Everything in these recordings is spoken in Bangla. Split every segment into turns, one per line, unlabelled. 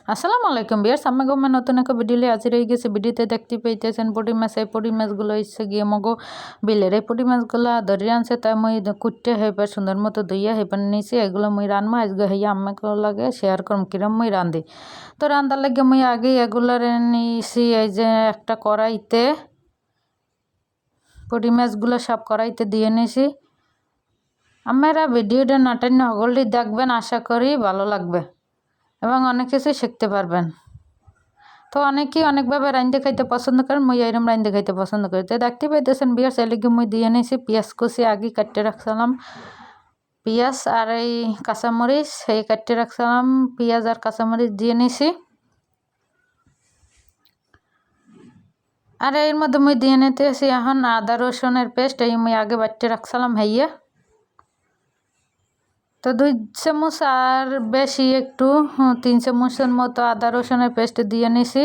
আসসালামু আলাইকুম বিয়ার্স, আমি গো নতুন একটা ভিডিও হাজির হয়ে গেছে। ভিডিওতে দেখতে পাইতেছেন পটি মাছ। এই পটি মাছগুলো ইচ্ছে গিয়ে মগো বিলের এই পটি মাছগুলো ধরে আনছে, তাই মই কুটতে হেবার সুন্দর মতো ধুইয়া হেবার নিয়েছি। এগুলো মই রানবো আজকে, হইয়া আমাকে লাগে শেয়ার করম কিরম মই রাঁধি। তো রান্ধার লাগে মই আগে এগুলো নিয়েছি। এই যে একটা কড়াইতে পটি মাছগুলো সব কড়াইতে দিয়ে নিয়েছি। আপনারা ভিডিওটা নাটেন হগলটি দেখবেন, আশা করি ভালো লাগবে এবং অনেক কিছু শিখতে পারবেন। তো অনেকেই অনেকভাবে রাঁধতে খাইতে পছন্দ করেন, মই এরম রাঁধতে খাইতে পছন্দ করি। তো দেখতে পাইতেছেন বিয়ার্স, এলিগে মই দিয়ে নিয়েছি পেঁয়াজ কুচি আগে কাটতে রাখছিলাম। পেঁয়াজ আর এই কাঁচামরিচ এই কাটতে রাখছিলাম, পেঁয়াজ আর কাঁচামরিচ দিয়ে নিয়েছি। আর এর মধ্যে মই দিয়ে নিতে আসি এখন আদা রসুনের পেস্ট। এই মই আগে বাটতে রাখছিলাম হইয়া। তো 2 চামচ আর বেশি একটু 3 চামচের মতো আদা রসুনের পেস্ট দিয়ে নিছি।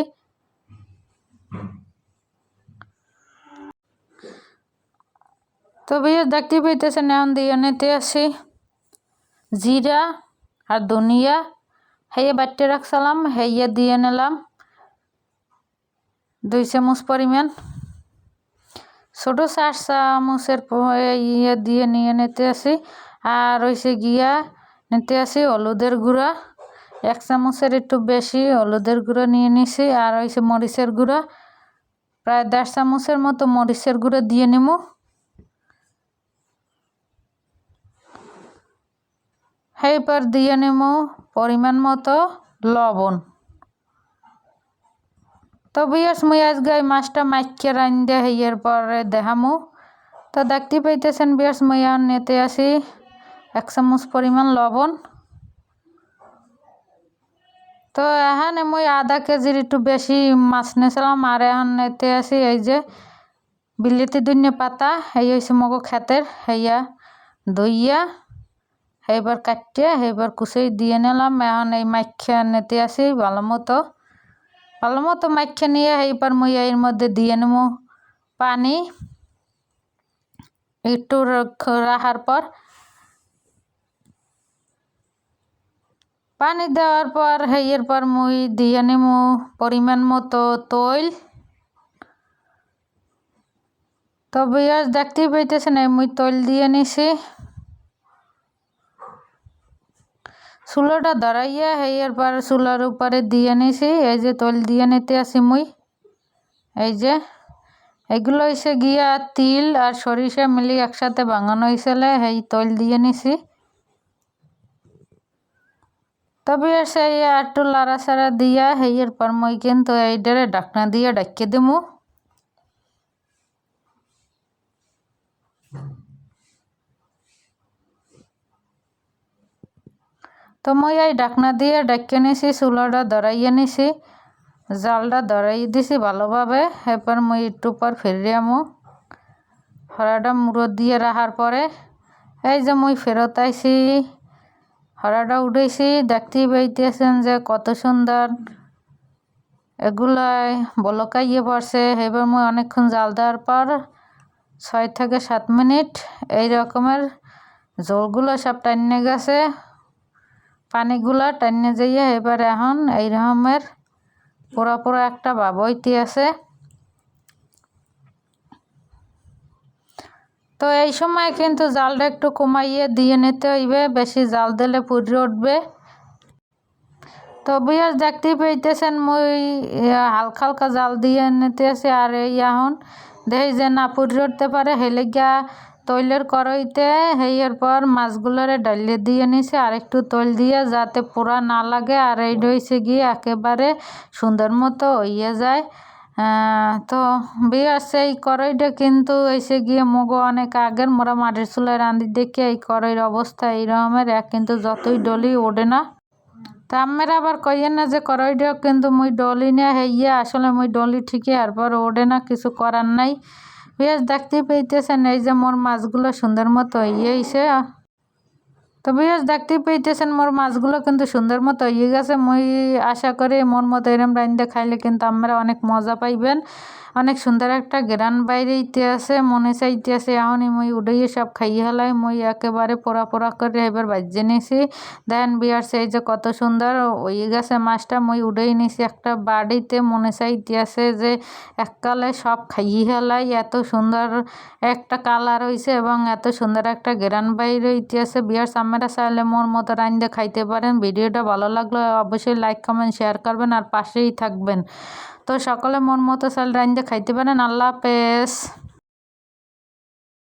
তো ভাইয়া দেখতে পাইতেছেন এখন দিয়ে নিতে আসি জিরা আর ধনিয়া। হেয়ে বাটতে রাখছিলাম, হেয়ে দিয়ে নিলাম 2 চামচ পরিমাণ। ছোটো 4 চামচের ইয়ে দিয়ে নিয়ে নিতে আসি। আর হইছে গিয়া নিতে আসি হলুদের গুঁড়া 1 চামচের একটু বেশি হলুদের গুঁড়া নিয়ে নিছি। আর হইছে মরিচের গুঁড়া প্রায় 1.5 চামচের মতো মরিচের গুঁড়া দিয়ে নিমু। এইবার দিয়ে নিমু পরিমাণ মতো লবণ। তো বিয়ার্স মুই আজকে এই মাছটা মাইকে রাঁধতে হইয়ার পরে দেখামু। তো দেখতে পাইতেছেন বিয়ার্স, মুই আর নিতে আসি 1 চামচ পরিমাণ লবণ। তো এখানে মুই আধা কেজির একটু বেশি মাছ নিয়েছিলাম। আর এখন নিতে আসি এই যে বিলেতি ধনিয়া পাতা, এই হয়েছে মগো ক্ষেতের, হইয়া ধুইয়া এইবার কাটিয়ে এইবার কুচিয়ে দিয়ে নিলাম। এখন এই মাইখা নিতে আসি ভালো মতো মাইখা নিয়ে এইবার মুই এর মধ্যে দিয়ে নেব পানি। একটু রাখার পর পানি দেওয়ার পর এর পর মুই দিয়ে নেব পরিমাণ মতো তৈল। তো বিয়ার্স দেখতেই পাইতেছেন এই মুই তৈল দিয়ে নিছি। চুলাটা ধরাইয়া এর পর চুলার উপরে দিয়ে নিছি। এই যে তৈল দিয়ে নিতে আসি মুই। এই যে এগুলো হয়েছে গিয়া তিল আর সরিষা মিলি একসাথে বাঙানো হয়েছিল, এই তৈল দিয়ে নিছি। তবে সেই একটু লাড়াচাড়া দিয়া এর পর মুই কিন্তু এইটারে ঢাকনা দিয়ে ঢাকিয়ে দিমু। তো মুই এই ঢাকনা দিয়ে ঢাকিয়ে নিছি, চুলাটা ধরাইয়ে নিছি, জালটা ধরাই দিছি ভালোভাবে। এরপর মুই একটু পর ফিরিয়ামু হরাটা মুড়ো দিয়ে রাখার পরে এই যে মুই ফেরত আইছি, হরাটা উঠেছি। দেখতেই পাইতেছেন যে কত সুন্দর এগুলাই বলকাইয়ে পড়ছে। এবার মুই অনেকক্ষণ জাল দেওয়ার পর 6 থেকে 7 মিনিট এই রকমের জলগুলো সব টাইনে গেছে, পানিগুলা টাইনে যাইয়া এবার এখন এই রকমের পুরো একটা ভাব হইতে আছে। তো এই সময় কিন্তু জালটা একটু কমাইয়ে দিয়ে নিতে হইবে, বেশি জাল দিলে পুড়ে উঠবে। তো বিয়ার দেখতেই পাইতেছেন মুই হালকা জাল দিয়ে নিতে আসি। আর এই এখন দেখি যে না পুড়ে উঠতে পারে, হেলেগিয়া তৈলের কড়াইতে এর পর মাছগুলোরে ডালিয়ে দিয়ে নিছে আর একটু তৈল দিয়ে, যাতে পোড়া না লাগে। আর এই হইছে গিয়ে একেবারে সুন্দর মতো হইয়ে যায়। তো বিয়ার্স এই কড়াইটা কিন্তু হয়েছে গিয়ে মগো অনেক আগের, মোরা মাটির চুলায় রাঁধি দেখে এই কড়াইয়ের অবস্থা এই রকমের, কিন্তু যতই ডলি ওঠে না। তা আমরা আবার কইয়েন না যে কড়াইটা কিন্তু মুই ডলি না, হইয়া আসলে মুই ডলি ঠিকই, এরপর ওঠে না, কিছু করার নাই। বেশ দেখতেই পাইতেছেন এই যে মোর মাছগুলো সুন্দর মতো হইয়েছে। তো বিয়াস দেখতেই পেয়েছেন মোর মাছগুলো কিন্তু সুন্দর মতো হয়ে গেছে। মই আশা করি মোর মতো এরম রাইন্দে খাইলে কিন্তু আমরা অনেক মজা পাইবেন। অনেক সুন্দর একটা গ্রান বাইরে আছে, মনে চাইতে আছে এখনই মই উড়াইয়ে সব খাইয়ে হেলাই। মই একেবারে পোড়া পোড়া করে এবার বাজিয়ে নিয়েছি। দেখেন বিয়ার্স এই যে কত সুন্দর হয়ে গেছে মাছটা। মই উড়াই নিয়েছি একটা বাড়িতে, মনে চাইতে আছে যে এককালে সব খাইয়ে হেলাই। এত সুন্দর একটা কালার হয়েছে এবং এত সুন্দর একটা গ্রান বাইরে আছে। বিয়ার্স আপনারা চাইলে মোর মতো রাইন্দে খাইতে পারেন। ভিডিওটা ভালো লাগলে অবশ্যই লাইক কমেন্ট শেয়ার করবেন আর পাশেই থাকবেন। তো সকলে মোর মতো চাল রাইন্দে খাইতে পারেন। আল্লাহ হাফেজ।